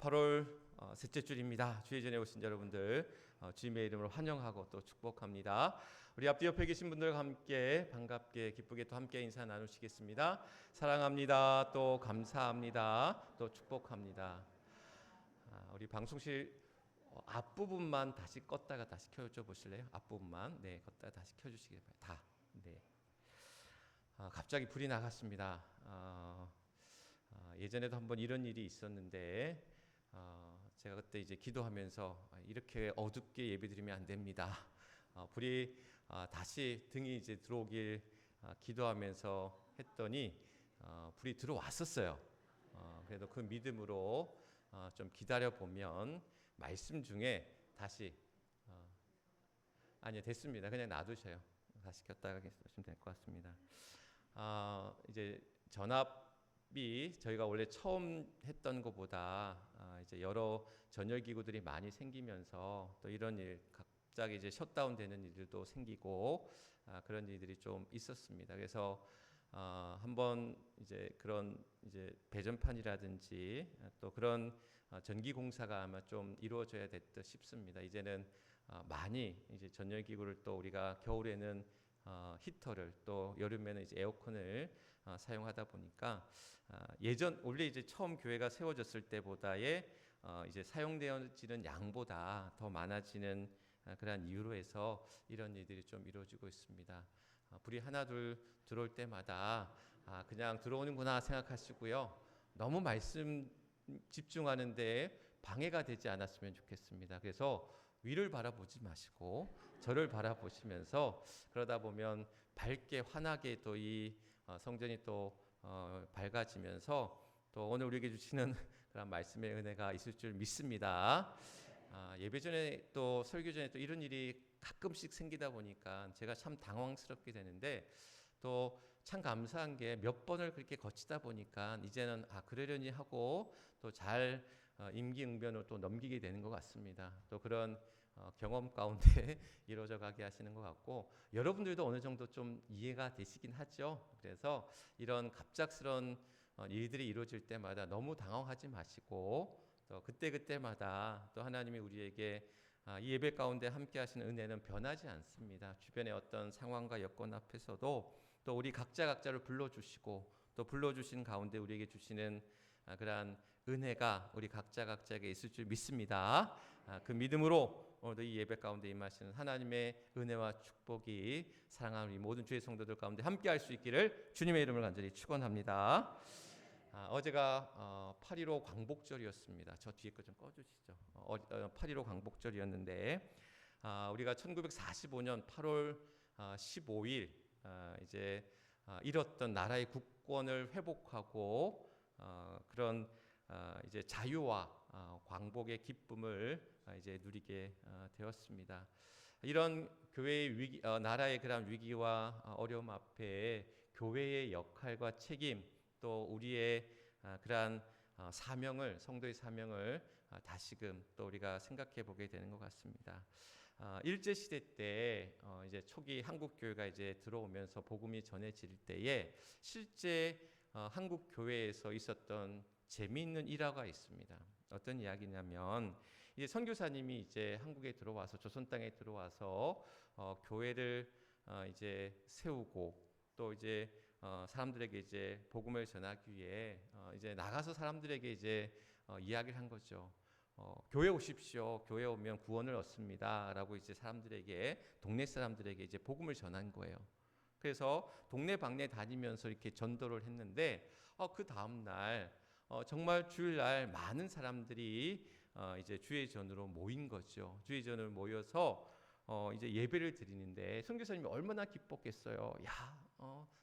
8월 셋째 주일입니다. 주의 전에 오신 여러분들 주님의 이름으로 환영하고 또 축복합니다. 우리 앞뒤 옆에 계신 분들과 함께 반갑게 기쁘게 또 함께 인사 나누시겠습니다. 사랑합니다. 또 감사합니다. 또 축복합니다. 우리 방송실 앞부분만 다시 껐다가 다시 켜줘 보실래요? 앞부분만 껐다가 다시 켜주시기 바랍니다. 갑자기 불이 나갔습니다. 예전에도 한번 이런 일이 있었는데 제가 그때 이제 기도하면서 이렇게 어둡게 예배드리면 안 됩니다. 불이 다시 등이 이제 들어오길 기도하면서 했더니 불이 들어왔었어요. 그래도 그 믿음으로 좀 기다려 보면 말씀 중에 다시 아니요, 됐습니다. 그냥 놔두셔요. 다시 켰다가 하시면 될 것 같습니다. 이제 전압이 저희가 원래 처음 했던 것보다 이제 여러 전열 기구들이 많이 생기면서 또 이런 일 갑자기 이제 셧다운 되는 일들도 생기고 그런 일들이 좀 있었습니다. 그래서 한번 이제 그런 이제 배전판이라든지 또 그런 전기 공사가 아마 좀 이루어져야 됐듯 싶습니다. 이제는 많이 이제 전열 기구를 또 우리가 겨울에는 히터를 또 여름에는 이제 에어컨을 사용하다 보니까 예전 원래 이제 처음 교회가 세워졌을 때보다의 이제 사용되어지는 양보다 더 많아지는 그러한 이유로 해서 이런 일들이 좀 이루어지고 있습니다. 불이 하나 둘 들어올 때마다 그냥 들어오는구나 생각하시고요. 너무 말씀 집중하는데 방해가 되지 않았으면 좋겠습니다. 그래서 위를 바라보지 마시고 저를 바라보시면서 그러다 보면 밝게 환하게 또 이 성전이 또 밝아지면서 또 오늘 우리에게 주시는 그런 말씀의 은혜가 있을 줄 믿습니다. 예배 전에 또 설교 전에 또 이런 일이 가끔씩 생기다 보니까 제가 참 당황스럽게 되는데 또 참 감사한 게 몇 번을 그렇게 거치다 보니까 이제는 그러려니 하고 또 잘 임기응변을 또 넘기게 되는 것 같습니다. 또 그런 경험 가운데 이루어져 가게 하시는 것 같고 여러분들도 어느 정도 좀 이해가 되시긴 하죠. 그래서 이런 갑작스러운 일들이 이루어질 때마다 너무 당황하지 마시고 또 그때마다 또 하나님이 우리에게 이 예배 가운데 함께 하시는 은혜는 변하지 않습니다. 주변의 어떤 상황과 여건 앞에서도 또 우리 각자를 불러주시고 또 불러주신 가운데 우리에게 주시는 그러한 은혜가 우리 각자에게 있을 줄 믿습니다. 그 믿음으로 오늘도 이 예배 가운데 임하시는 하나님의 은혜와 축복이 사랑하는 우리 모든 주의 성도들 가운데 함께 할 수 있기를 주님의 이름을 간절히 축원합니다. 어제가 8.15 광복절이었습니다. 저 뒤에 거 좀 꺼주시죠. 8.15 광복절이었는데 우리가 1945년 8월 15일 이제 잃었던 나라의 국권을 회복하고 그런 이제 자유와 광복의 기쁨을 이제 누리게 되었습니다. 이런 교회의 위기, 나라의 그런 위기와 어려움 앞에 교회의 역할과 책임 또 우리의 그러한 사명을 성도의 사명을 다시금 또 우리가 생각해 보게 되는 것 같습니다. 일제 시대 때 이제 초기 한국 교회가 이제 들어오면서 복음이 전해질 때에 실제 한국 교회에서 있었던 재미있는 일화가 있습니다. 어떤 이야기냐면 이제 선교사님이 이제 한국에 들어와서 조선 땅에 들어와서 교회를 이제 세우고 또 이제 사람들에게 이제 복음을 전하기 위해 이제 나가서 사람들에게 이제 이야기를 한 거죠. 교회 오십시오. 교회 오면 구원을 얻습니다라고 이제 동네 사람들에게 이제 복음을 전한 거예요. 그래서 동네 방네 다니면서 이렇게 전도를 했는데 그 다음 날 정말 주일날 많은 사람들이 이제 주의 전으로 모인 거죠. 주의 전으로 모여서 이제 예배를 드리는데 선교사님이 얼마나 기뻤겠어요.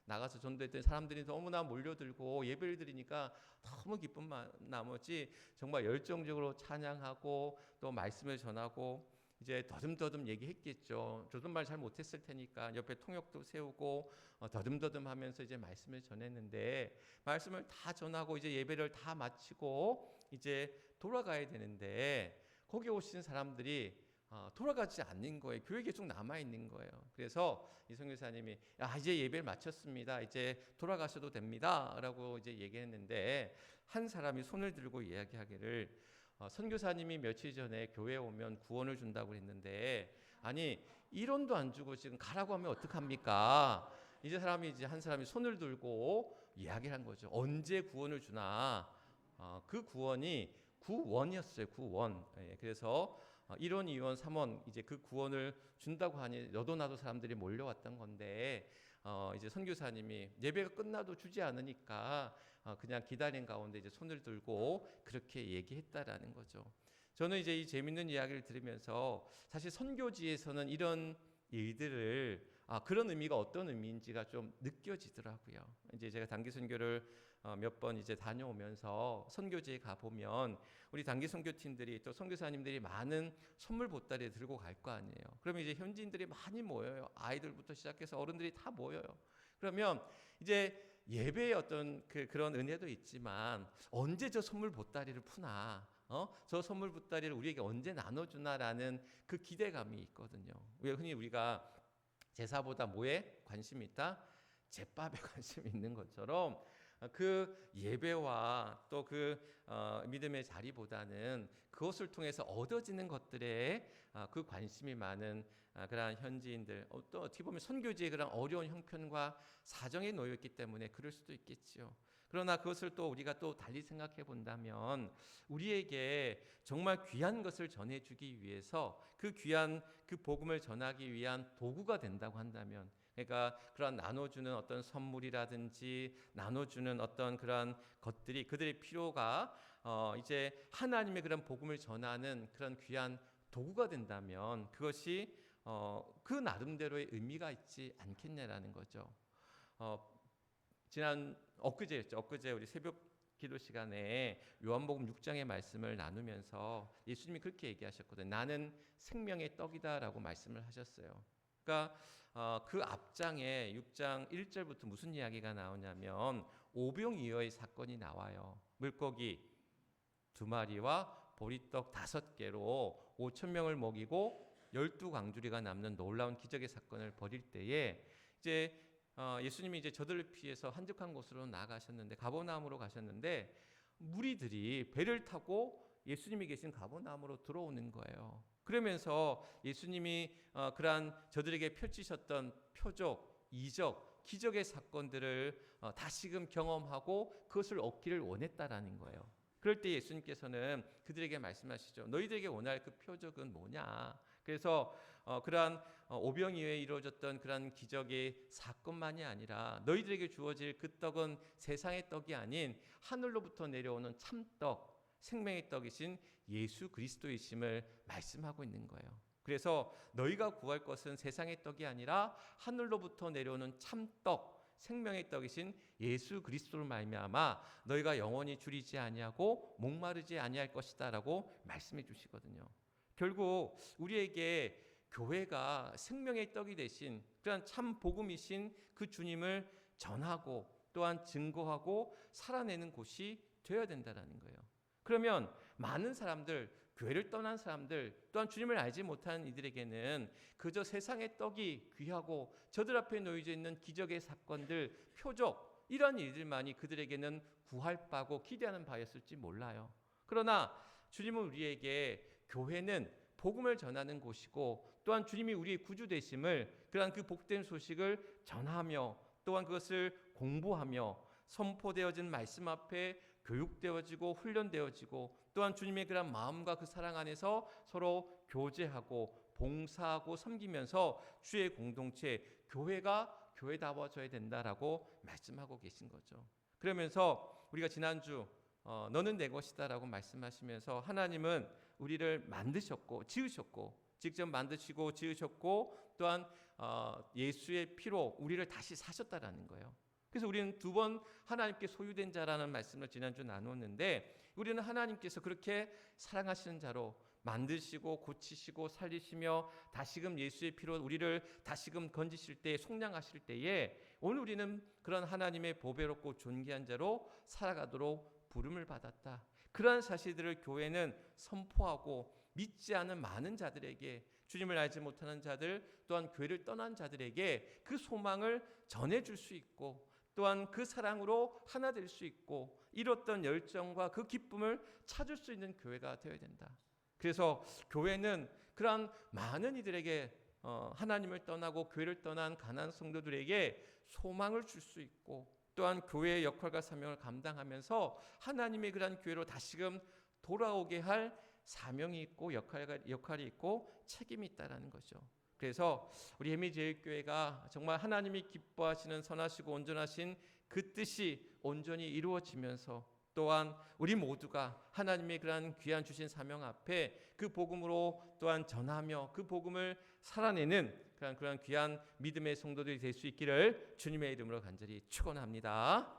나가서 전도했던 사람들이 너무나 몰려들고 예배를 드리니까 너무 기쁜 나머지 정말 열정적으로 찬양하고 또 말씀을 전하고 이제 더듬더듬 얘기했겠죠. 저도 말 잘 못했을 테니까 옆에 통역도 세우고 더듬더듬하면서 이제 말씀을 전했는데 말씀을 다 전하고 이제 예배를 다 마치고 이제 돌아가야 되는데 거기 오신 사람들이 돌아가지 않는 거예요. 교회 계속 남아 있는 거예요. 그래서 이 선교사님이 이제 예배를 마쳤습니다. 이제 돌아가셔도 됩니다라고 이제 얘기했는데 한 사람이 손을 들고 이야기하기를 선교사님이 며칠 전에 교회에 오면 구원을 준다고 했는데, 아니 1원도 안 주고 지금 가라고 하면 어떡합니까? 이제 한 사람이 손을 들고 이야기를 한 거죠. 언제 구원을 주나? 그 구원이 9원이었어요. 9원. 예, 그래서 1원, 2원, 3원 이제 그 구원을 준다고 하니 너도 나도 사람들이 몰려왔던 건데, 이제 선교사님이 예배가 끝나도 주지 않으니까 그냥 기다린 가운데 이제 손을 들고 그렇게 얘기했다라는 거죠. 저는 이제 이 재밌는 이야기를 들으면서 사실 선교지에서는 이런 일들을 그런 의미가 어떤 의미인지가 좀 느껴지더라고요. 이제 제가 단기 선교를 몇 번 이제 다녀오면서 선교지에 가 보면 우리 단기 선교팀들이 또 선교사님들이 많은 선물 보따리 들고 갈 거 아니에요. 그러면 이제 현지인들이 많이 모여요. 아이들부터 시작해서 어른들이 다 모여요. 그러면 이제 예배의 어떤 그런 은혜도 있지만 언제 저 선물 보따리를 푸나, 저 선물 보따리를 우리에게 언제 나눠주나라는 그 기대감이 있거든요. 왜 흔히 우리가 제사보다 뭐에 관심이 있다? 제밥에 관심이 있는 것처럼 그 예배와 또 그 믿음의 자리보다는 그것을 통해서 얻어지는 것들에 그 관심이 많은 그러한 현지인들, 또 어떻게 보면 선교지의 그런 어려운 형편과 사정에 놓여 있기 때문에 그럴 수도 있겠지요. 그러나 그것을 또 우리가 또 달리 생각해 본다면 우리에게 정말 귀한 것을 전해주기 위해서 그 귀한 그 복음을 전하기 위한 도구가 된다고 한다면, 그러니까 그런 나눠주는 어떤 선물이라든지 나눠주는 어떤 그런 것들이 그들의 필요가 이제 하나님의 그런 복음을 전하는 그런 귀한 도구가 된다면 그것이 그 나름대로의 의미가 있지 않겠냐라는 거죠. 엊그제 우리 새벽 기도 시간에 요한복음 6장의 말씀을 나누면서 예수님이 그렇게 얘기하셨거든요. 나는 생명의 떡이다라고 말씀을 하셨어요. 그러니까 그 앞장에 6장 1절부터 무슨 이야기가 나오냐면 오병이어의 사건이 나와요. 물고기 2마리와 보리떡 5개로 5,000명을 먹이고 12광주리가 남는 놀라운 기적의 사건을 벌일 때에 이제 예수님이 이제 저들을 피해서 한적한 곳으로 나가셨는데, 가버나움으로 가셨는데 무리들이 배를 타고 예수님이 계신 가버나움으로 들어오는 거예요. 그러면서 예수님이 그러한 저들에게 펼치셨던 표적, 이적, 기적의 사건들을 다시금 경험하고 그것을 얻기를 원했다라는 거예요. 그럴 때 예수님께서는 그들에게 말씀하시죠. 너희들에게 원할 그 표적은 뭐냐? 그래서 그러한 오병이어에 이루어졌던 그러한 기적의 사건만이 아니라 너희들에게 주어질 그 떡은 세상의 떡이 아닌 하늘로부터 내려오는 참떡, 생명의 떡이신 예수 그리스도이심을 말씀하고 있는 거예요. 그래서 너희가 구할 것은 세상의 떡이 아니라 하늘로부터 내려오는 참떡, 생명의 떡이신 예수 그리스도를 말미암아 너희가 영원히 줄이지 아니하고 목마르지 아니할 것이다라고 말씀해 주시거든요. 결국 우리에게 교회가 생명의 떡이 되신 그런 참 복음이신 그 주님을 전하고 또한 증거하고 살아내는 곳이 되어야 된다는 거예요. 그러면 많은 사람들, 교회를 떠난 사람들, 또한 주님을 알지 못하는 이들에게는 그저 세상의 떡이 귀하고 저들 앞에 놓여져 있는 기적의 사건들, 표적, 이러한 일들만이 그들에게는 구할 바고 기대하는 바였을지 몰라요. 그러나 주님은 우리에게 교회는 복음을 전하는 곳이고 또한 주님이 우리의 구주 되심을, 그러한 그 복된 소식을 전하며 또한 그것을 공부하며 선포되어진 말씀 앞에 교육되어지고 훈련되어지고 또한 주님의 그런 마음과 그 사랑 안에서 서로 교제하고 봉사하고 섬기면서 주의 공동체 교회가 교회다워져야 된다라고 말씀하고 계신 거죠. 그러면서 우리가 지난주 너는 내 것이다라고 말씀하시면서 하나님은 우리를 만드셨고 지으셨고, 직접 만드시고 지으셨고 또한 예수의 피로 우리를 다시 사셨다라는 거예요. 그래서 우리는 2번 하나님께 소유된 자라는 말씀을 지난주 나누었는데, 우리는 하나님께서 그렇게 사랑하시는 자로 만드시고 고치시고 살리시며 다시금 예수의 피로 우리를 다시금 건지실 때, 속량하실 때에 오늘 우리는 그런 하나님의 보배롭고 존귀한 자로 살아가도록 부름을 받았다. 그러한 사실들을 교회는 선포하고 믿지 않은 많은 자들에게, 주님을 알지 못하는 자들 또한 교회를 떠난 자들에게 그 소망을 전해줄 수 있고 또한 그 사랑으로 하나 될 수 있고 잃었던 열정과 그 기쁨을 찾을 수 있는 교회가 되어야 된다. 그래서 교회는 그러한 많은 이들에게 하나님을 떠나고 교회를 떠난 가난한 성도들에게 소망을 줄 수 있고 또한 교회의 역할과 사명을 감당하면서 하나님의 그러한 교회로 다시금 돌아오게 할 사명이 있고 역할이 있고 책임이 있다라는 거죠. 그래서 우리 해미제일교회가 정말 하나님이 기뻐하시는 선하시고 온전하신 그 뜻이 온전히 이루어지면서 또한 우리 모두가 하나님의 그러한 귀한 주신 사명 앞에 그 복음으로 또한 전하며 그 복음을 살아내는 그런 귀한 믿음의 성도들이 될 수 있기를 주님의 이름으로 간절히 축원합니다.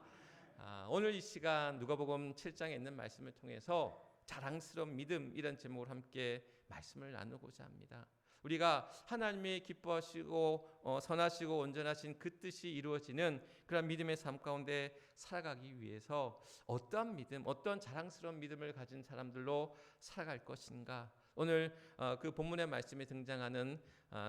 오늘 이 시간 누가복음 7장에 있는 말씀을 통해서 자랑스러운 믿음이라는 제목으로 함께 말씀을 나누고자 합니다. 우리가 하나님이 기뻐하시고 선하시고 온전하신 그 뜻이 이루어지는 그런 믿음의 삶 가운데 살아가기 위해서 어떠한 믿음, 어떤 자랑스러운 믿음을 가진 사람들로 살아갈 것인가. 오늘 그 본문의 말씀에 등장하는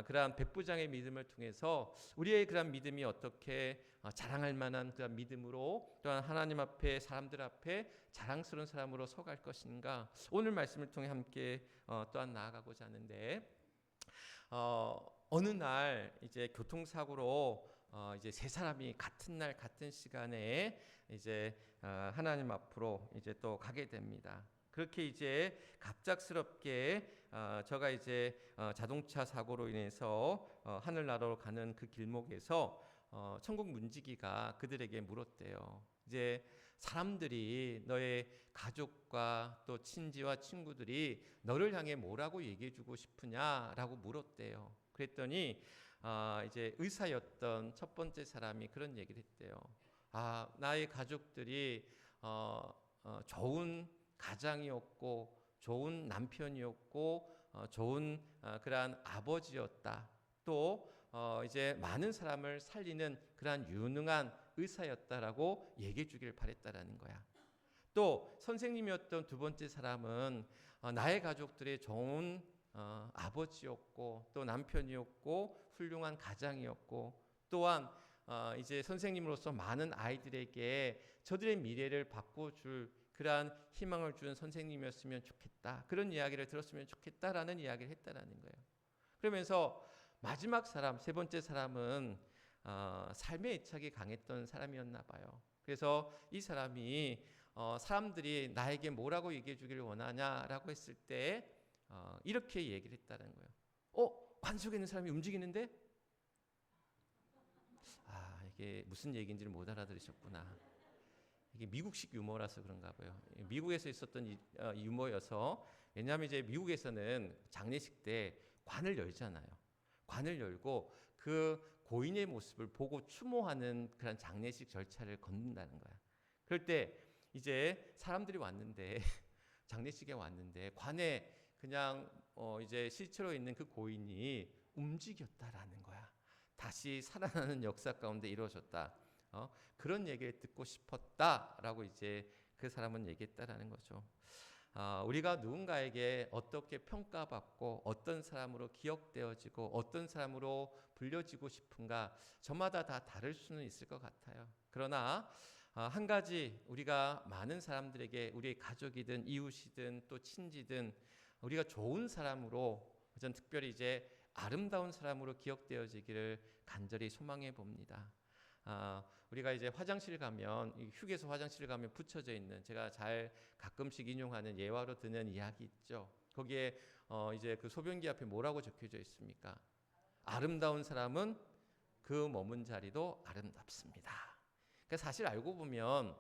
그러한 백부장의 믿음을 통해서 우리의 그런 믿음이 어떻게 자랑할 만한 그런 믿음으로 또한 하나님 앞에 사람들 앞에 자랑스러운 사람으로 서갈 것인가. 오늘 말씀을 통해 함께 또한 나아가고자 하는데 어느 날 이제 교통사고로 이제 세 사람이 같은 날 같은 시간에 이제 하나님 앞으로 이제 또 가게 됩니다. 그렇게 이제 갑작스럽게 저가 이제 자동차 사고로 인해서 하늘나라로 가는 그 길목에서 천국 문지기가 그들에게 물었대요. 이제 사람들이 너의 가족과 또 친지와 친구들이 너를 향해 뭐라고 얘기해주고 싶으냐라고 물었대요. 그랬더니 이제 의사였던 첫 번째 사람이 그런 얘기를 했대요. 나의 가족들이 좋은 가장이었고 좋은 남편이었고 좋은 그러한 아버지였다. 또 이제 많은 사람을 살리는 그러한 유능한 의사였다라고 얘기해 주기를 바랬다라는 거야. 또 선생님이었던 두 번째 사람은 나의 가족들의 좋은 아버지였고 또 남편이었고 훌륭한 가장이었고 또한 이제 선생님으로서 많은 아이들에게 저들의 미래를 바꿔줄 그러한 희망을 주는 선생님이었으면 좋겠다. 그런 이야기를 들었으면 좋겠다라는 이야기를 했다라는 거예요. 그러면서 마지막 사람, 세 번째 사람은 삶의 애착이 강했던 사람이었나 봐요. 그래서 이 사람이 사람들이 나에게 뭐라고 얘기해 주기를 원하냐라고 했을 때 이렇게 얘기를 했다는 거예요. 관속에 있는 사람이 움직이는데? 이게 무슨 얘기인지를 못 알아들으셨구나. 이게 미국식 유머라서 그런가 봐요. 미국에서 있었던 유머여서 왜냐하면 이제 미국에서는 장례식 때 관을 열잖아요. 관을 열고 그 고인의 모습을 보고 추모하는 그런 장례식 절차를 걷는다는 거야. 그럴 때 이제 사람들이 왔는데 장례식에 왔는데 관에 그냥 이제 실체로 있는 그 고인이 움직였다라는 거야. 다시 살아나는 역사 가운데 이루어졌다. 그런 얘기를 듣고 싶었다라고 이제 그 사람은 얘기했다라는 거죠. 우리가 누군가에게 어떻게 평가받고 어떤 사람으로 기억되어지고 어떤 사람으로 불려지고 싶은가 저마다 다 다를 수는 있을 것 같아요. 그러나 한 가지 우리가 많은 사람들에게 우리의 가족이든 이웃이든 또 친지든 우리가 좋은 사람으로 전 특별히 이제 아름다운 사람으로 기억되어지기를 간절히 소망해 봅니다. 우리가 이제 화장실 가면 휴게소 화장실 가면 붙여져 있는 제가 잘 가끔씩 인용하는 예화로 드는 이야기 있죠. 거기에 이제 그 소변기 앞에 뭐라고 적혀져 있습니까? 아름다운 사람은 그 머문 자리도 아름답습니다. 그러니까 사실 알고 보면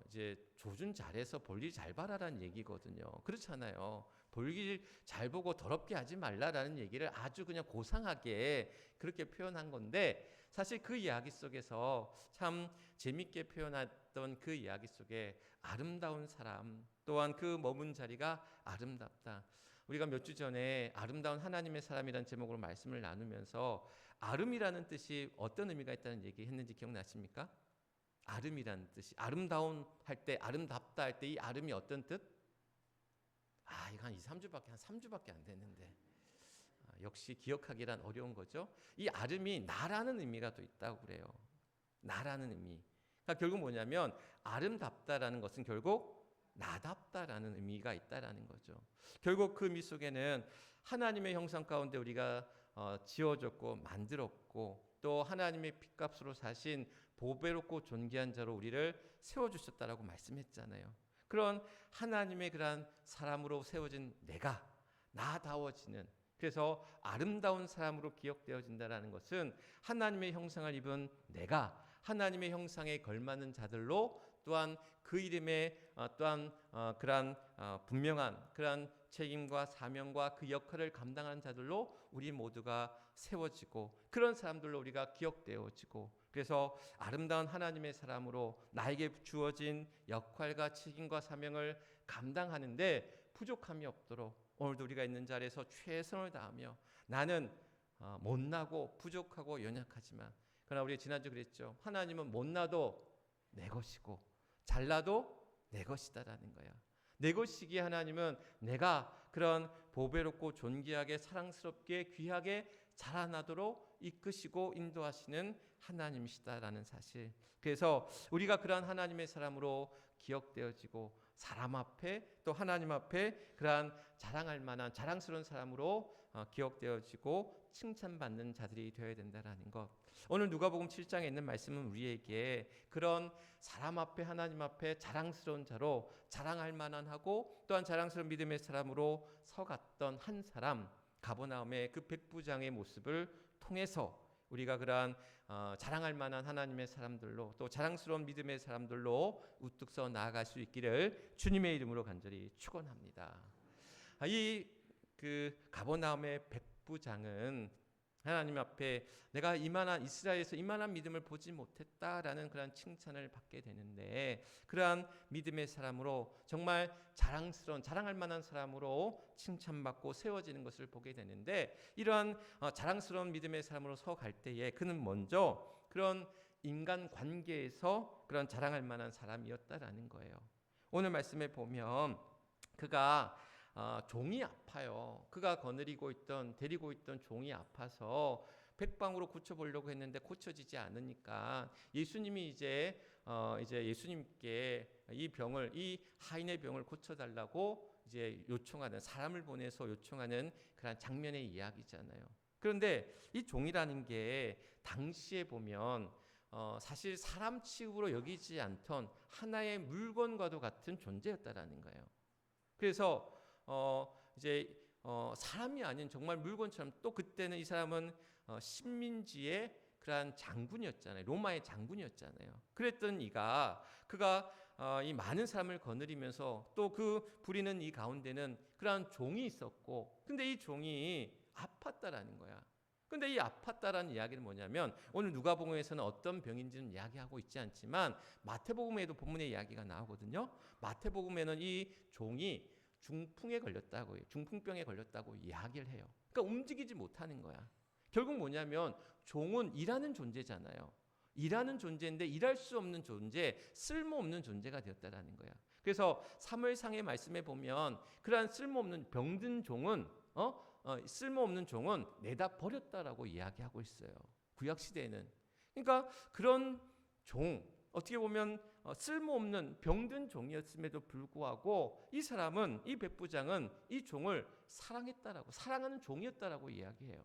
이제 조준 잘해서 볼일 잘 봐라라는 얘기거든요. 그렇잖아요. 볼일 잘 보고 더럽게 하지 말라라는 얘기를 아주 그냥 고상하게 그렇게 표현한 건데 사실 그 이야기 속에서 참 재밌게 표현했던 그 이야기 속에 아름다운 사람 또한 그 머문 자리가 아름답다. 우리가 몇 주 전에 아름다운 하나님의 사람이라는 제목으로 말씀을 나누면서 아름이라는 뜻이 어떤 의미가 있다는 얘기 했는지 기억나십니까? 아름이라는 뜻이 아름다운 할 때 아름답다 할 때 이 아름이 어떤 뜻? 이거 한 2, 3주밖에 한 3주밖에 안 됐는데 역시 기억하기란 어려운 거죠. 이 아름이 나라는 의미가 또 있다고 그래요. 나라는 의미. 그러니까 결국 뭐냐면 아름답다라는 것은 결국 나답다라는 의미가 있다라는 거죠. 결국 그 의미 속에는 하나님의 형상 가운데 우리가 지어졌고 만들었고 또 하나님의 핏값으로 사신 보배롭고 존귀한 자로 우리를 세워주셨다라고 말씀했잖아요. 그런 하나님의 그러한 사람으로 세워진 내가 나다워지는, 그래서 아름다운 사람으로 기억되어진다라는 것은 하나님의 형상을 입은 내가 하나님의 형상에 걸맞는 자들로 또한 그 이름에 또한 그러한 분명한 그러한 책임과 사명과 그 역할을 감당하는 자들로 우리 모두가 세워지고 그런 사람들로 우리가 기억되어지고, 그래서 아름다운 하나님의 사람으로 나에게 주어진 역할과 책임과 사명을 감당하는데 부족함이 없도록 오늘도 우리가 있는 자리에서 최선을 다하며, 나는 못나고 부족하고 연약하지만 그러나 우리 지난주 그랬죠. 하나님은 못나도 내 것이고 잘나도 내 것이다라는 거야. 내 것이기에 하나님은 내가 그런 보배롭고 존귀하게 사랑스럽게 귀하게 자라나도록 이끄시고 인도하시는 하나님이시다라는 사실. 그래서 우리가 그러한 하나님의 사람으로 기억되어지고 사람 앞에 또 하나님 앞에 그러한 자랑할 만한 자랑스러운 사람으로 기억되어지고 칭찬받는 자들이 되어야 된다라는 것. 오늘 누가복음 7장에 있는 말씀은 우리에게 그런 사람 앞에 하나님 앞에 자랑스러운 자로 자랑할 만한 하고 또한 자랑스러운 믿음의 사람으로 서갔던 한 사람 가버나움의 그 백부장의 모습을 통해서 우리가 그러한 자랑할 만한 하나님의 사람들로 또 자랑스러운 믿음의 사람들로 우뚝 서 나아갈 수 있기를 주님의 이름으로 간절히 축원합니다. 이 가버나움의 백부장은 하나님 앞에 내가 이만한 이스라엘에서 이만한 믿음을 보지 못했다라는 그런 칭찬을 받게 되는데, 그러한 믿음의 사람으로 정말 자랑스러운 자랑할 만한 사람으로 칭찬받고 세워지는 것을 보게 되는데, 이러한 자랑스러운 믿음의 사람으로 서갈 때에 그는 먼저 그런 인간 관계에서 그런 자랑할 만한 사람이었다라는 거예요. 오늘 말씀에 보면 그가 종이 아파요. 그가 거느리고 있던 데리고 있던 종이 아파서 백방으로 고쳐보려고 했는데 고쳐지지 않으니까 예수님이 이제 예수님께 이 하인의 병을 고쳐달라고 이제 요청하는, 사람을 보내서 요청하는 그런 장면의 이야기잖아요. 그런데 이 종이라는 게 당시에 보면 사실 사람 취급으로 여기지 않던 하나의 물건과도 같은 존재였다라는 거예요. 그래서 사람이 아닌 정말 물건처럼, 또 그때는 이 사람은 식민지의 그러한 장군이었잖아요. 로마의 장군이었잖아요. 그랬던 그가 이 많은 사람을 거느리면서 또 그 부리는 이 가운데는 그러한 종이 있었고, 근데 이 종이 아팠다라는 거야. 근데 이 아팠다라는 이야기는 뭐냐면, 오늘 누가복음에서는 어떤 병인지는 이야기하고 있지 않지만 마태복음에도 본문의 이야기가 나오거든요. 마태복음에는 이 종이 중풍에 걸렸다고 해요. 중풍병에 걸렸다고 이야기를 해요. 그러니까 움직이지 못하는 거야. 결국 뭐냐면 종은 일하는 존재잖아요. 일하는 존재인데 일할 수 없는 존재, 쓸모없는 존재가 되었다라는 거야. 그래서 사무엘상의 말씀에 보면 그러한 쓸모없는 병든 종은 쓸모없는 종은 내다 버렸다라고 이야기하고 있어요. 구약 시대에는. 그러니까 그런 종, 어떻게 보면 쓸모없는 병든 종이었음에도 불구하고 이 사람은, 이 백부장은 이 종을 사랑했다라고, 사랑하는 종이었다라고 이야기해요.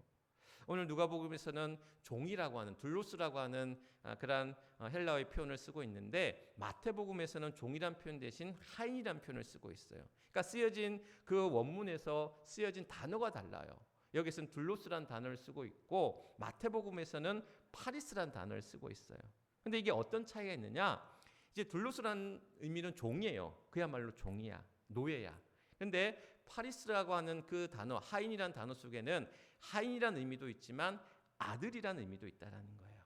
오늘 누가복음에서는 종이라고 하는, 둘로스라고 하는 그러한 헬라어의 표현을 쓰고 있는데, 마태복음에서는 종이란 표현 대신 하인이란 표현을 쓰고 있어요. 그러니까 쓰여진 그 원문에서 쓰여진 단어가 달라요. 여기서는 둘로스란 단어를 쓰고 있고 마태복음에서는 파리스란 단어를 쓰고 있어요. 근데 이게 어떤 차이가 있느냐? 이제 둘로스란 의미는 종이에요. 그야말로 종이야, 노예야. 근데 파리스라고 하는 그 단어, 하인이란 단어 속에는 하인이란 의미도 있지만 아들이란 의미도 있다라는 거예요.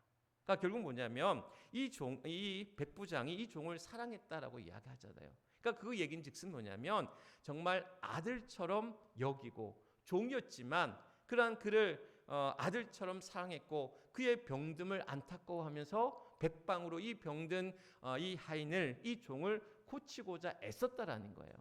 그러니까 결국 뭐냐면 이 백부장이 이 종을 사랑했다라고 이야기하잖아요. 그러니까 그 얘긴즉슨 뭐냐면 정말 아들처럼 여기고, 종이었지만 그러한 그를 아들처럼 사랑했고 그의 병듦을 안타까워하면서 백방으로 이 병든 이 하인을, 이 종을 고치고자 애썼다라는 거예요.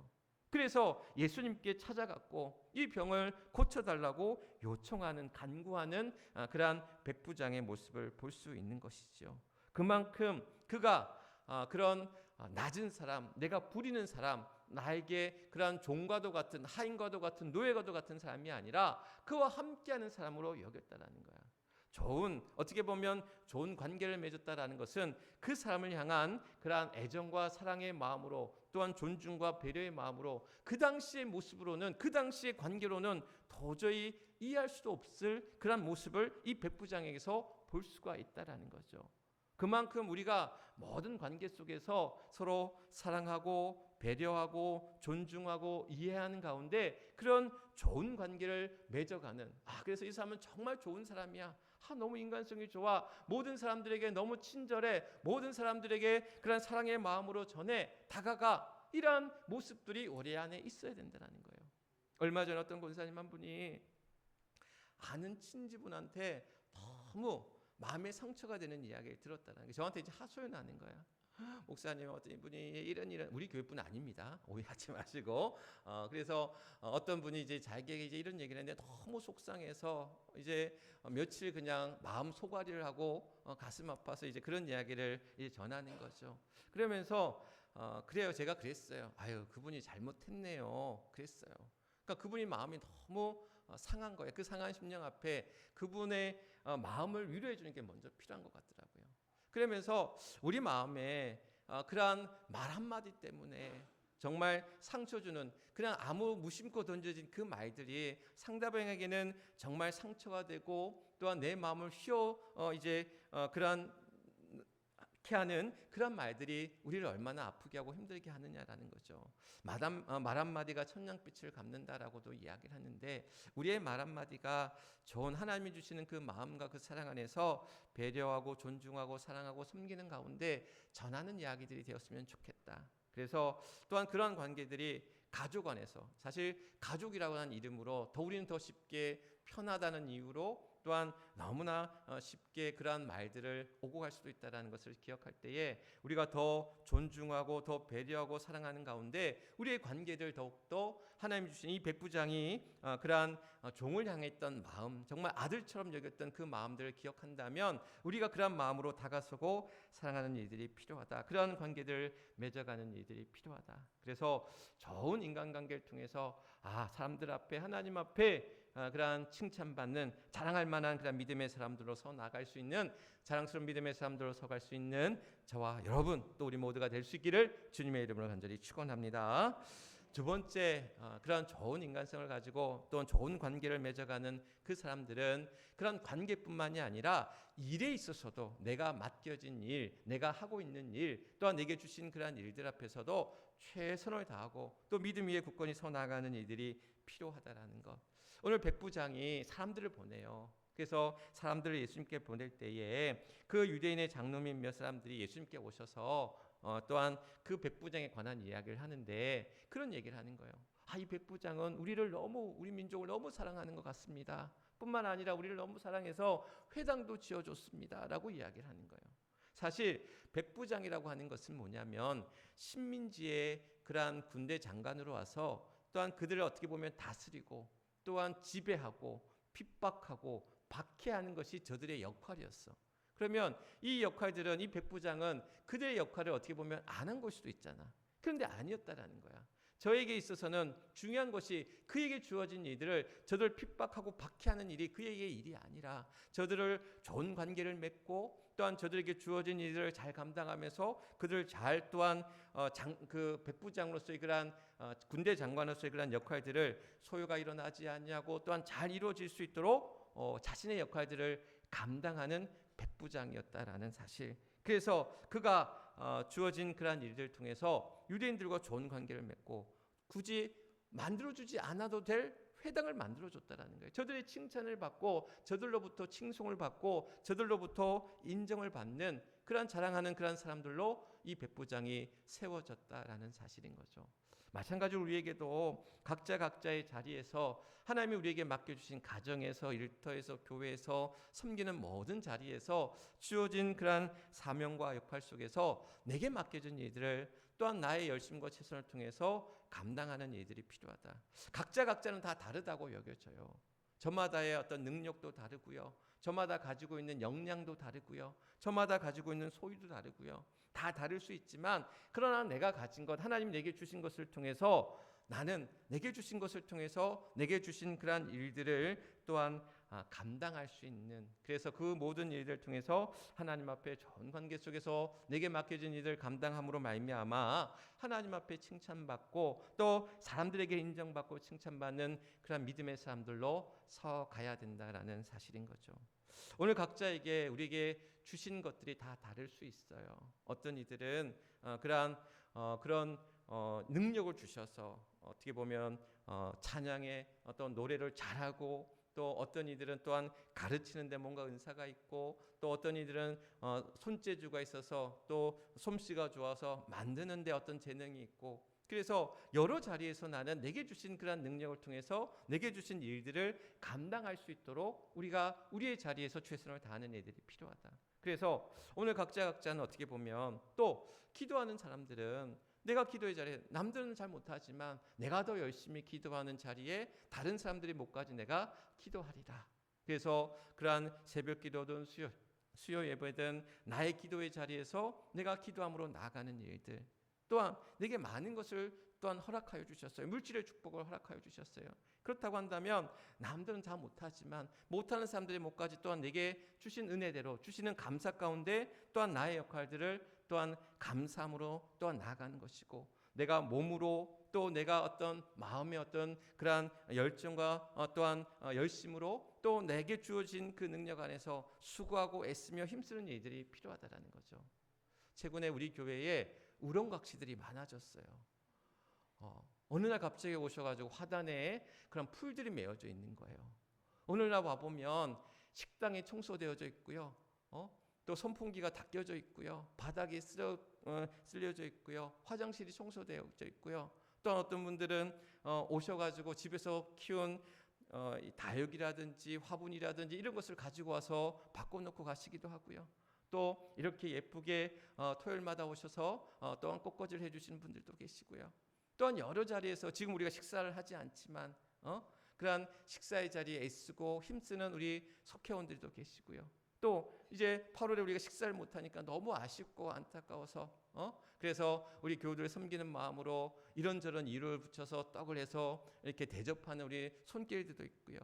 그래서 예수님께 찾아갔고 이 병을 고쳐달라고 요청하는, 간구하는 그러한 백부장의 모습을 볼 수 있는 것이죠. 그만큼 그가 그런 낮은 사람, 내가 부리는 사람, 나에게 그러한 종과도 같은, 하인과도 같은, 노예과도 같은 사람이 아니라 그와 함께하는 사람으로 여겼다라는 거야. 어떻게 보면 좋은 관계를 맺었다라는 것은 그 사람을 향한 그러한 애정과 사랑의 마음으로, 또한 존중과 배려의 마음으로, 그 당시의 모습으로는, 그 당시의 관계로는 도저히 이해할 수도 없을 그런 모습을 이 백부장에게서 볼 수가 있다라는 거죠. 그만큼 우리가 모든 관계 속에서 서로 사랑하고 배려하고 존중하고 이해하는 가운데 그런 좋은 관계를 맺어가는, 그래서 이 사람은 정말 좋은 사람이야, 너무 인간성이 좋아, 모든 사람들에게 너무 친절해, 모든 사람들에게 그런 사랑의 마음으로 전해 다가가, 이러한 모습들이 우리 안에 있어야 된다는 거예요. 얼마 전에 어떤 권사님 한 분이 아는 친지분한테 너무 마음의 상처가 되는 이야기를 들었다는 게, 저한테 이제 하소연하는 거야. 목사님, 어떤 분이 이런 우리 교회뿐 아닙니다. 오해하지 마시고. 그래서 어떤 분이 이제 자기에게 이제 이런 얘기를 했는데 너무 속상해서 이제 며칠 그냥 마음 소가리를 하고 가슴 아파서 이제 그런 이야기를 이제 전하는 거죠. 그러면서 그래요, 제가 그랬어요. 그분이 잘못했네요. 그랬어요. 그러니까 그분이 마음이 너무 상한 거예요. 그 상한 심령 앞에 그분의 마음을 위로해 주는 게 먼저 필요한 것 같더라고요. 그러면서 우리 마음에 그러한 말 한마디 때문에 정말 상처 주는, 그냥 아무 무심코 던져진 그 말들이 상대방에게는 정말 상처가 되고, 또한 내 마음을 그러한 하는 그런 말들이 우리를 얼마나 아프게 하고 힘들게 하느냐라는 거죠. 말 한마디가 천냥빛을 갚는다라고도 이야기를 하는데, 우리의 말 한마디가 좋은 하나님이 주시는 그 마음과 그 사랑 안에서 배려하고 존중하고 사랑하고 섬기는 가운데 전하는 이야기들이 되었으면 좋겠다. 그래서 또한 그러한 관계들이 가족 안에서, 사실 가족이라고 하는 이름으로 우리는 더 쉽게 편하다는 이유로 또한 너무나 쉽게 그러한 말들을 오고 갈 수도 있다는 것을 기억할 때에 우리가 더 존중하고 더 배려하고 사랑하는 가운데 우리의 관계들 더욱더 하나님이 주신 이 백부장이 그러한 종을 향했던 마음, 정말 아들처럼 여겼던 그 마음들을 기억한다면 우리가 그러한 마음으로 다가서고 사랑하는 일들이 필요하다. 그러한 관계들을 맺어가는 일들이 필요하다. 그래서 좋은 인간관계를 통해서 사람들 앞에, 하나님 앞에 그러한 칭찬받는, 자랑할 만한 그런 믿음의 사람들로서 나갈 수 있는, 자랑스러운 믿음의 사람들로서 갈 수 있는 저와 여러분, 또 우리 모두가 될 수 있기를 주님의 이름으로 간절히 축원합니다. 두 번째, 그런 좋은 인간성을 가지고 또 좋은 관계를 맺어가는 그 사람들은 그런 관계뿐만이 아니라 일에 있어서도, 내가 맡겨진 일, 내가 하고 있는 일, 또한 내게 주신 그런 일들 앞에서도 최선을 다하고 또 믿음 위에 굳건히 서 나가는 일들이 필요하다라는 것. 오늘 백부장이 사람들을 보내요. 그래서 사람들을 예수님께 보낼 때에 그 유대인의 장로민 몇 사람들이 예수님께 오셔서 또한 그 백부장에 관한 이야기를 하는데 그런 얘기를 하는 거예요. 이 백부장은 우리 민족을 너무 사랑하는 것 같습니다. 뿐만 아니라 우리를 너무 사랑해서 회당도 지어줬습니다. 라고 이야기를 하는 거예요. 사실 백부장이라고 하는 것은 뭐냐면 식민지의 그러한 군대 장관으로 와서 또한 그들을 어떻게 보면 다스리고 또한 지배하고 핍박하고 박해하는 것이 저들의 역할이었어. 그러면 이 역할들은, 이 백부장은 그들의 역할을 어떻게 보면 안 한 걸 수도 있잖아. 그런데 아니었다라는 거야. 저에게 있어서는 중요한 것이 그에게 주어진 일들을, 저들을 핍박하고 박해하는 일이 그에게 일이 아니라 저들을 좋은 관계를 맺고 또한 저들에게 주어진 일들을 잘 감당하면서 그들을 잘, 또한 그 백부장으로서의 그러한 군대 장관으로서의 그러한 역할들을 소요가 일어나지 않냐고 또한 잘 이루어질 수 있도록 자신의 역할들을 감당하는 백부장이었다라는 사실. 그래서 그가 주어진 그러한 일들을 통해서 유대인들과 좋은 관계를 맺고 굳이 만들어주지 않아도 될 회당을 만들어줬다라는 거예요. 저들의 칭찬을 받고 저들로부터 칭송을 받고 저들로부터 인정을 받는 그런 자랑하는 그런 사람들로 이 백부장이 세워졌다라는 사실인 거죠. 마찬가지로 우리에게도 각자의 자리에서 하나님이 우리에게 맡겨주신 가정에서, 일터에서, 교회에서, 섬기는 모든 자리에서 주어진 그러한 사명과 역할 속에서 내게 맡겨진 일들을 또한 나의 열심과 최선을 통해서 감당하는 일들이 필요하다. 각자는 다 다르다고 여겨져요. 저마다의 어떤 능력도 다르고요. 저마다 가지고 있는 역량도 다르고요. 저마다 가지고 있는 소유도 다르고요. 다 다를 수 있지만 그러나 내가 가진 것, 하나님 내게 주신 것을 통해서 나는 내게 주신 것을 통해서 내게 주신 그러한 일들을 또한 감당할 수 있는, 그래서 그 모든 일들을 통해서 하나님 앞에 좋은 관계 속에서 내게 맡겨진 일을 감당함으로 말미암아 하나님 앞에 칭찬받고 또 사람들에게 인정받고 칭찬받는 그런 믿음의 사람들로 서가야 된다라는 사실인 거죠. 오늘 각자에게 우리에게 주신 것들이 다 다를 수 있어요. 어떤 이들은 그런 능력을 주셔서 어떻게 보면 찬양의 어떤 노래를 잘하고, 또 어떤 이들은 또한 가르치는 데 뭔가 은사가 있고, 또 어떤 이들은 손재주가 있어서 또 솜씨가 좋아서 만드는 데 어떤 재능이 있고, 그래서 여러 자리에서 나는 내게 주신 그런 능력을 통해서 내게 주신 일들을 감당할 수 있도록 우리가 우리의 자리에서 최선을 다하는 애들이 필요하다. 그래서 오늘 각자는 어떻게 보면 또 기도하는 사람들은 내가 기도의 자리에, 남들은 잘 못하지만 내가 더 열심히 기도하는 자리에 다른 사람들이 못 가지 내가 기도하리라. 그래서 그러한 새벽 기도든 수요 예배든 나의 기도의 자리에서 내가 기도함으로 나아가는 일들, 또한 내게 많은 것을 또한 허락하여 주셨어요. 물질의 축복을 허락하여 주셨어요. 그렇다고 한다면 남들은 다 못하지만 못하는 사람들의 못까지 또한 내게 주신 은혜대로 주시는 감사 가운데 또한 나의 역할들을 또한 감사함으로 또한 나아가는 것이고, 내가 몸으로 또 내가 어떤 마음의 어떤 그러한 열정과 또한 열심으로 또 내게 주어진 그 능력 안에서 수고하고 애쓰며 힘쓰는 일들이 필요하다라는 거죠. 최근에 우리 교회에 우렁각시들이 많아졌어요. 어느 날 갑자기 오셔가지고 화단에 그런 풀들이 메어져 있는 거예요. 오늘날 와보면 식당이 청소되어져 있고요. 또 선풍기가 닦여져 있고요. 바닥이 쓸려져 있고요. 화장실이 청소되어져 있고요. 또 어떤 분들은 오셔가지고 집에서 키운 다육이라든지 화분이라든지 이런 것을 가지고 와서 바꿔놓고 가시기도 하고요. 또 이렇게 예쁘게 토요일마다 오셔서 또한 꽃꽂이를 해주시는 분들도 계시고요. 또한 여러 자리에서 지금 우리가 식사를 하지 않지만 그러한 식사의 자리에 애쓰고 힘쓰는 우리 석회원들도 계시고요. 또 이제 8월에 우리가 식사를 못하니까 너무 아쉽고 안타까워서 그래서 우리 교우들을 섬기는 마음으로 이런저런 이유를 붙여서 떡을 해서 이렇게 대접하는 우리 손길들도 있고요.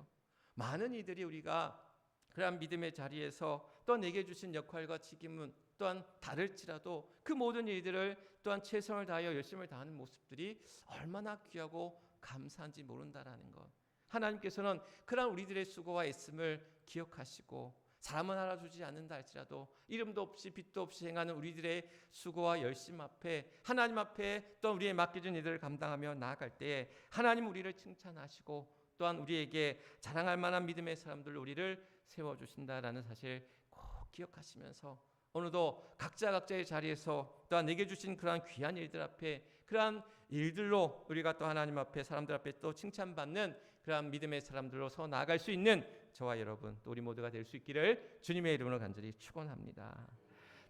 많은 이들이 우리가 그러한 믿음의 자리에서 또 내게 주신 역할과 책임은 또한 다를지라도 그 모든 일들을 또한 최선을 다하여 열심을 다하는 모습들이 얼마나 귀하고 감사한지 모른다라는 것. 하나님께서는 그러한 우리들의 수고와 애씀을 기억하시고 사람은 알아주지 않는다 할지라도 이름도 없이 빛도 없이 행하는 우리들의 수고와 열심 앞에 하나님 앞에 또 우리의 맡겨진 일들을 감당하며 나아갈 때에 하나님 우리를 칭찬하시고 또한 우리에게 자랑할 만한 믿음의 사람들로 우리를 세워주신다라는 사실 꼭 기억하시면서 오늘도 각자의 자리에서 또한 내게 주신 그러한 귀한 일들 앞에 그러한 일들로 우리가 또 하나님 앞에 사람들 앞에 또 칭찬받는 그러한 믿음의 사람들로 서 나아갈 수 있는 저와 여러분 또 우리 모두가 될 수 있기를 주님의 이름으로 간절히 축원합니다.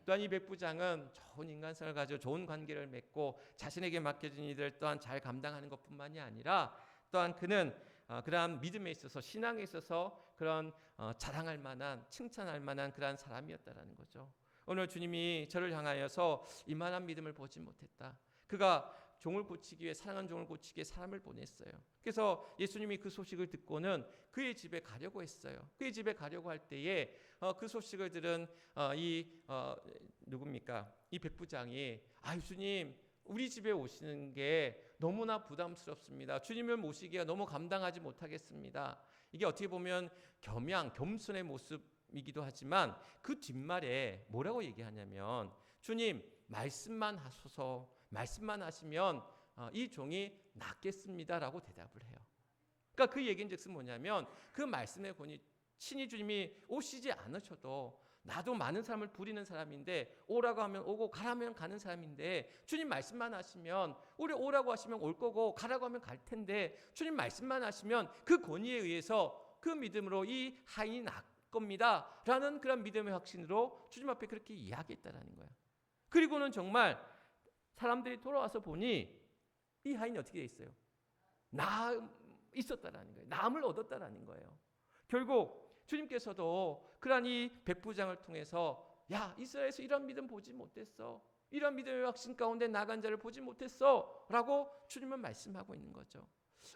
또한 이 백부장은 좋은 인간성을 가지고 좋은 관계를 맺고 자신에게 맡겨진 일들 또한 잘 감당하는 것뿐만이 아니라 또한 그는 그러한 믿음에 있어서 신앙에 있어서 그런 자랑할 만한 칭찬할 만한 그러한 사람이었다라는 거죠. 오늘 주님이 저를 향하여서 이만한 믿음을 보지 못했다. 그가 종을 고치기 위해 사랑하는 종을 고치기 위해 사람을 보냈어요. 그래서 예수님이 그 소식을 듣고는 그의 집에 가려고 했어요. 그의 집에 가려고 할 때에 그 소식을 들은 누굽니까? 이 백부장이 주님 우리 집에 오시는 게 너무나 부담스럽습니다. 주님을 모시기가 너무 감당하지 못하겠습니다. 이게 어떻게 보면 겸손의 모습이기도 하지만 그 뒷말에 뭐라고 얘기하냐면 주님 말씀만 하소서, 말씀만 하시면 이 종이 낫겠습니다라고 대답을 해요. 그러니까 그 얘기인즉슨 뭐냐면 그 말씀의 권위 친히 주님이 오시지 않으셔도 나도 많은 사람을 부리는 사람인데 오라고 하면 오고 가라면 가는 사람인데 주님 말씀만 하시면 우리 오라고 하시면 올 거고 가라고 하면 갈 텐데 주님 말씀만 하시면 그 권위에 의해서 그 믿음으로 이 하인이 날 겁니다 라는 그런 믿음의 확신으로 주님 앞에 그렇게 이야기했다라는 거예요. 그리고는 정말 사람들이 돌아와서 보니 이 하인이 어떻게 돼 있어요? 있었다라는 거예요. 남을 얻었다라는 거예요. 결국 주님께서도 그러한 이 백부장을 통해서 야, 이스라엘에서 이런 믿음 보지 못했어, 이런 믿음의 확신 가운데 나간 자를 보지 못했어 라고 주님은 말씀하고 있는 거죠.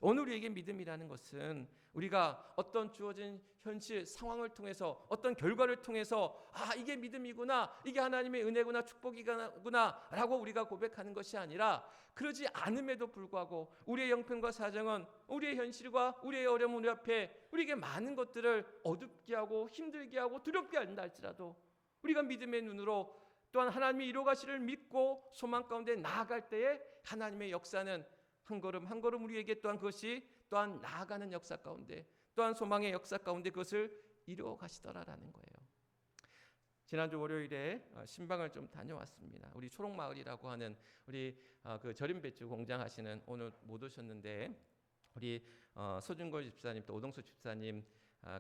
오늘 우리에게 믿음이라는 것은 우리가 어떤 주어진 현실 상황을 통해서 어떤 결과를 통해서 아, 이게 믿음이구나, 이게 하나님의 은혜구나, 축복이구나 라고 우리가 고백하는 것이 아니라, 그러지 않음에도 불구하고 우리의 형편과 사정은, 우리의 현실과 우리의 어려움, 우리 앞에 우리에게 많은 것들을 어둡게 하고 힘들게 하고 두렵게 한다 할지라도 우리가 믿음의 눈으로 또한 하나님이 이루어가시를 믿고 소망 가운데 나아갈 때에 하나님의 역사는 한 걸음 한 걸음 우리에게 또한 그것이 또한 나아가는 역사 가운데, 또한 소망의 역사 가운데 그것을 이루어 가시더라라는 거예요. 지난주 월요일에 신방을 좀 다녀왔습니다. 우리 초록마을이라고 하는 우리 그 절임 배추 공장 하시는, 오늘 못 오셨는데 우리 소준걸 집사님 또 오동수 집사님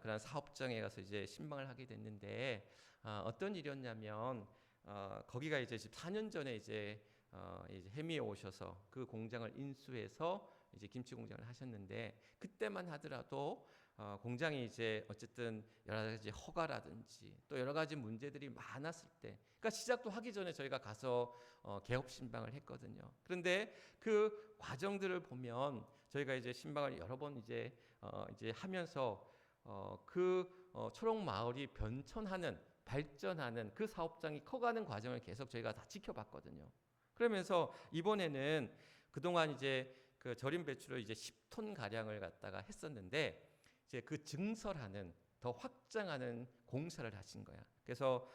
그런 사업장에 가서 이제 신방을 하게 됐는데 어떤 일이었냐면 거기가 이제 4년 전에 이제 해미에 오셔서 그 공장을 인수해서 이제 김치 공장을 하셨는데, 그때만 하더라도 공장이 이제 어쨌든 여러 가지 허가라든지 또 여러 가지 문제들이 많았을 때, 그러니까 시작도 하기 전에 저희가 가서 개업 신방을 했거든요. 그런데 그 과정들을 보면 저희가 이제 신방을 여러 번 이제 하면서 초록 마을이 변천하는, 발전하는 그 사업장이 커가는 과정을 계속 저희가 다 지켜봤거든요. 그러면서 이번에는 그동안 이제 그 절임 배추를 이제 10톤 가량을 갖다가 했었는데, 이제 그 증설하는, 더 확장하는 공사를 하신 거야. 그래서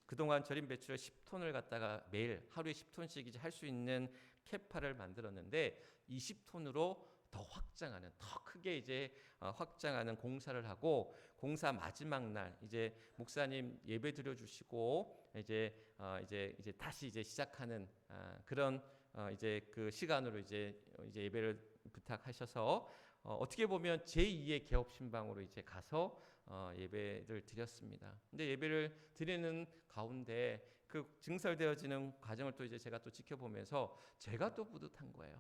그동안 절임 배추를 10톤을 갖다가 매일 하루에 10톤씩 이제 할 수 있는 캐파를 만들었는데 20톤으로 더 확장하는, 더 크게 이제 확장하는 공사를 하고, 공사 마지막 날 이제 목사님 예배 드려 주시고 이제 다시 이제 시작하는 그런 이제 그 시간으로 이제 예배를 부탁하셔서 어떻게 보면 제2의 개업 신방으로 이제 가서 예배를 드렸습니다. 근데 예배를 드리는 가운데 그 증설되어지는 과정을 또 이제 제가 또 지켜보면서 제가 또 뿌듯한 거예요.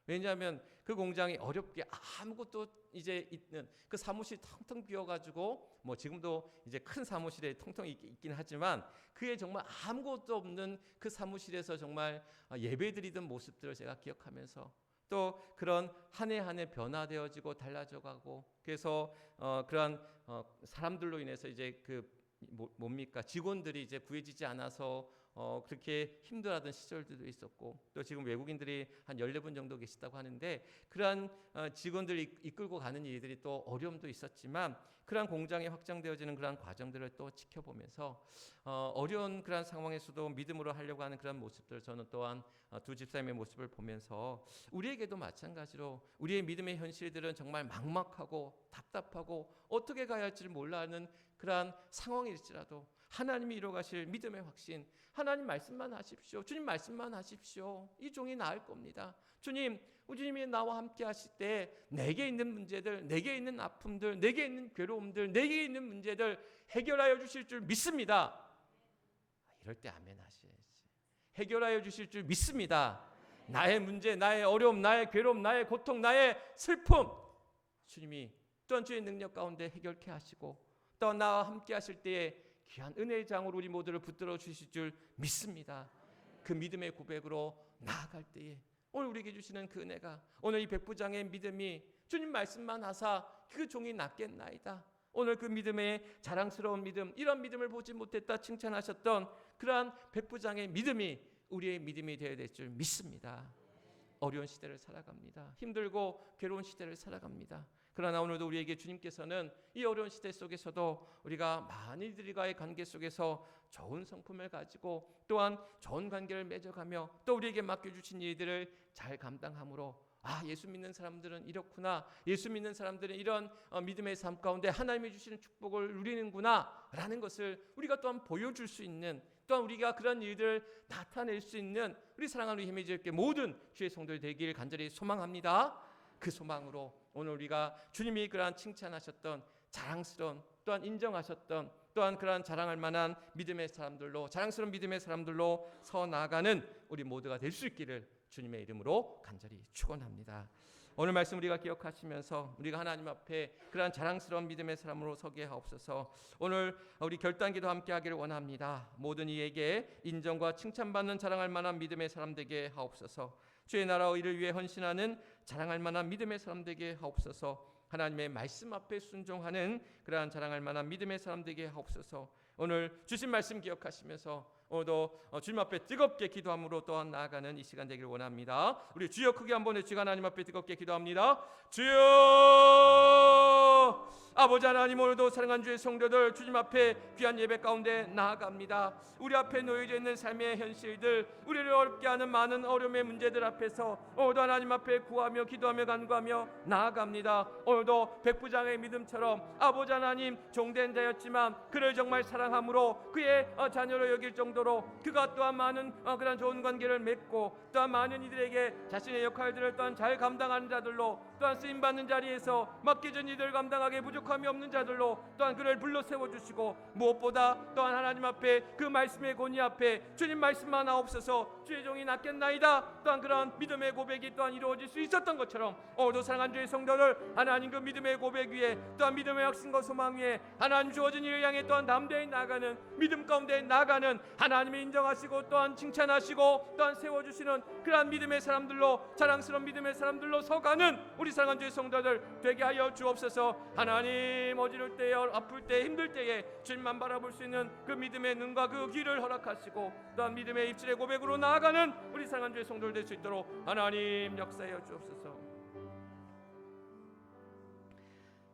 왜냐하면 그 공장이 어렵게 아무것도 이제 있는 그 사무실 텅텅 비어가지고, 뭐 지금도 이제 큰 사무실에 텅텅 있긴 하지만 그에 정말 아무것도 없는 그 사무실에서 정말 예배드리던 모습들을 제가 기억하면서 또 그런 한 해 한 해 변화되어지고 달라져가고, 그래서 그러한 사람들로 인해서 이제 그 뭡니까, 직원들이 이제 구해지지 않아서 그렇게 힘들어하던 시절들도 있었고, 또 지금 외국인들이 한 14분 정도 계시다고 하는데 그러한 직원들이 이끌고 가는 일들이 또 어려움도 있었지만, 그러한 공장이 확장되어지는 그러한 과정들을 또 지켜보면서 어려운 그러한 상황에서도 믿음으로 하려고 하는 그런 모습들, 저는 또한 두 집사님의 모습을 보면서 우리에게도 마찬가지로 우리의 믿음의 현실들은 정말 막막하고 답답하고 어떻게 가야 할지를 몰라 하는 그러한 상황일지라도 하나님이 이루어가실 믿음의 확신, 하나님 말씀만 하십시오, 주님 말씀만 하십시오, 이 종이 나을 겁니다. 주님이 나와 함께 하실 때 내게 있는 문제들, 내게 있는 아픔들, 내게 있는 괴로움들, 내게 있는 문제들 해결하여 주실 줄 믿습니다. 이럴 때 아멘 하셔야지. 해결하여 주실 줄 믿습니다. 나의 문제, 나의 어려움, 나의 괴로움, 나의 고통, 나의 슬픔, 주님이 또한 주의 능력 가운데 해결케 하시고 또 나와 함께 하실 때에 귀한 은혜의 장으로 우리 모두를 붙들어 주실 줄 믿습니다. 그 믿음의 고백으로 나아갈 때에 오늘 우리에게 주시는 그 은혜가, 오늘 이 백부장의 믿음이 주님 말씀만 하사 그 종이 낫겠나이다, 오늘 그 믿음의 자랑스러운 믿음, 이런 믿음을 보지 못했다 칭찬하셨던 그러한 백부장의 믿음이 우리의 믿음이 되어야 될 줄 믿습니다. 어려운 시대를 살아갑니다. 힘들고 괴로운 시대를 살아갑니다. 그러나 오늘도 우리에게 주님께서는 이 어려운 시대 속에서도 우리가 많은 이들과의 관계 속에서 좋은 성품을 가지고 또한 좋은 관계를 맺어가며 또 우리에게 맡겨주신 일들을 잘 감당함으로, 예수 믿는 사람들은 이렇구나, 예수 믿는 사람들은 이런 믿음의 삶 가운데 하나님이 주시는 축복을 누리는구나 라는 것을 우리가 또한 보여줄 수 있는, 또한 우리가 그런 일들을 나타낼 수 있는 우리 사랑하는 힘의지께 모든 주의 성도들 되기를 간절히 소망합니다. 그 소망으로 오늘 우리가 주님이 그러한 칭찬하셨던 자랑스러운, 또한 인정하셨던, 또한 그러한 자랑할 만한 믿음의 사람들로, 자랑스러운 믿음의 사람들로 서 나아가는 우리 모두가 될 수 있기를 주님의 이름으로 간절히 축원합니다. 오늘 말씀 우리가 기억하시면서 우리가 하나님 앞에 그러한 자랑스러운 믿음의 사람으로 서게 하옵소서. 오늘 우리 결단기도 함께 하기를 원합니다. 모든 이에게 인정과 칭찬받는 자랑할 만한 믿음의 사람 되게 하옵소서. 주의 나라의 일을 위해 헌신하는 자랑할 만한 믿음의 사람 되게 하옵소서. 하나님의 말씀 앞에 순종하는 그러한 자랑할 만한 믿음의 사람 되게 하옵소서. 오늘 주신 말씀 기억하시면서 오늘도 주님 앞에 뜨겁게 기도함으로 또한 나아가는 이 시간 되기를 원합니다. 우리 주여 크게 한번 외치고 하나님 앞에 뜨겁게 기도합니다. 주여! 아버지 하나님, 오늘도 사랑하는 주의 성도들 주님 앞에 귀한 예배 가운데 나아갑니다. 우리 앞에 놓여져 있는 삶의 현실들, 우리를 어렵게 하는 많은 어려움의 문제들 앞에서 오늘도 하나님 앞에 구하며 기도하며 간구하며 나아갑니다. 오늘도 백부장의 믿음처럼 아버지 하나님, 종된 자였지만 그를 정말 사랑함으로 그의 자녀로 여길 정도로 그가 또한 많은 그런 좋은 관계를 맺고 또한 많은 이들에게 자신의 역할들을 또한 잘 감당하는 자들로, 또한 쓰임받는 자리에서 맡겨진 이들 감당하기에 부족함이 없는 자들로 또한 그를 불러 세워주시고, 무엇보다 또한 하나님 앞에 그 말씀의 권위 앞에 주님 말씀만 하옵소서, 주의 종이 낫겠나이다 또한 그런 믿음의 고백이 또한 이루어질 수 있었던 것처럼 오늘도 사랑하는 주의 성도들 하나님 그 믿음의 고백 위에 또한 믿음의 확신과 소망 위에 하나님 주어진 일을 향해 또한 담대히 나가는 믿음 가운데 나가는 하나님이 인정하시고 또한 칭찬하시고 또한 세워주시는 그러한 믿음의 사람들로, 자랑스러운 믿음의 사람들로 서가는 우리 사랑하는 주의 성도들 되게 하여 주옵소서. 하나님, 어지러울 때에, 아플 때, 힘들 때에 주님만 바라볼 수 있는 그 믿음의 눈과 그 귀를 허락하시고 또한 믿음의 입술의 고백으로 나아가는 우리 사랑하는 주의 성도들 될 수 있도록 하나님 역사하여 주옵소서.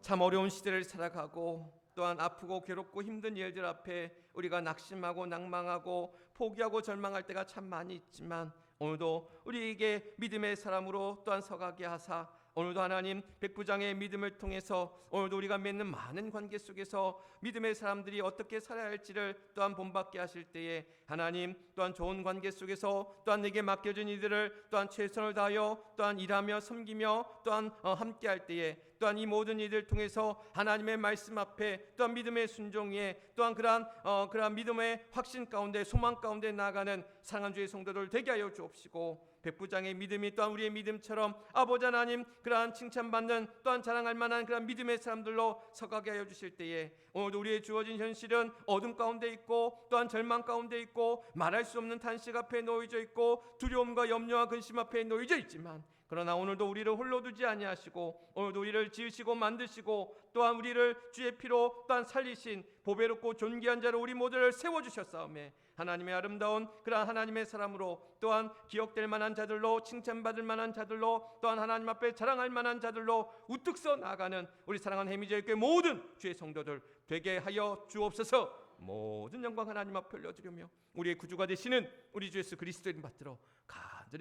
참 어려운 시대를 살아가고 또한 아프고 괴롭고 힘든 일들 앞에 우리가 낙심하고 낭망하고 포기하고 절망할 때가 참 많이 있지만 오늘도 우리에게 믿음의 사람으로 또한 서가게 하사 오늘도 하나님 백부장의 믿음을 통해서 오늘도 우리가 맺는 많은 관계 속에서 믿음의 사람들이 어떻게 살아야 할지를 또한 본받게 하실 때에 하나님 또한 좋은 관계 속에서 또한 내게 맡겨진 이들을 또한 최선을 다하여 또한 일하며 섬기며 또한 함께 할 때에 또한 이 모든 이들 통해서 하나님의 말씀 앞에 또한 믿음의 순종에 또한 그러한 믿음의 확신 가운데 소망 가운데 나아가는 사랑하는 주의 성도들 되게 하여 주옵시고, 백부장의 믿음이 또한 우리의 믿음처럼 아버지 하나님 그러한 칭찬받는 또한 자랑할 만한 그러한 믿음의 사람들로 서가게 하여 주실 때에 오늘도 우리의 주어진 현실은 어둠 가운데 있고 또한 절망 가운데 있고 말할 수 없는 탄식 앞에 놓여져 있고 두려움과 염려와 근심 앞에 놓여져 있지만, 그러나 오늘도 우리를 홀로 두지 아니하시고 오늘도 우리를 지으시고 만드시고 또한 우리를 주의 피로 또한 살리신 보배롭고 존귀한 자로 우리 모두를 세워주셨사오매 하나님의 아름다운 그러한 하나님의 사람으로 또한 기억될 만한 자들로, 칭찬받을 만한 자들로, 또한 하나님 앞에 자랑할 만한 자들로 우뚝 서 나아가는 우리 사랑하는 해미제일교회 모든 주의 성도들 되게 하여 주옵소서. 모든 영광 하나님 앞에 올려드리며 우리의 구주가 되시는 우리 주 예수 그리스도의 이름 받들어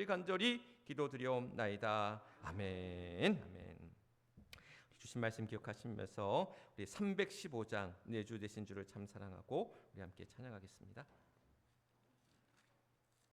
간절히 기도드리옵나이다. 아멘. 아멘. 주신 말씀 기억하시면서 우리 315장 내 주 되신 주를 참 사랑하고 우리 함께 찬양하겠습니다.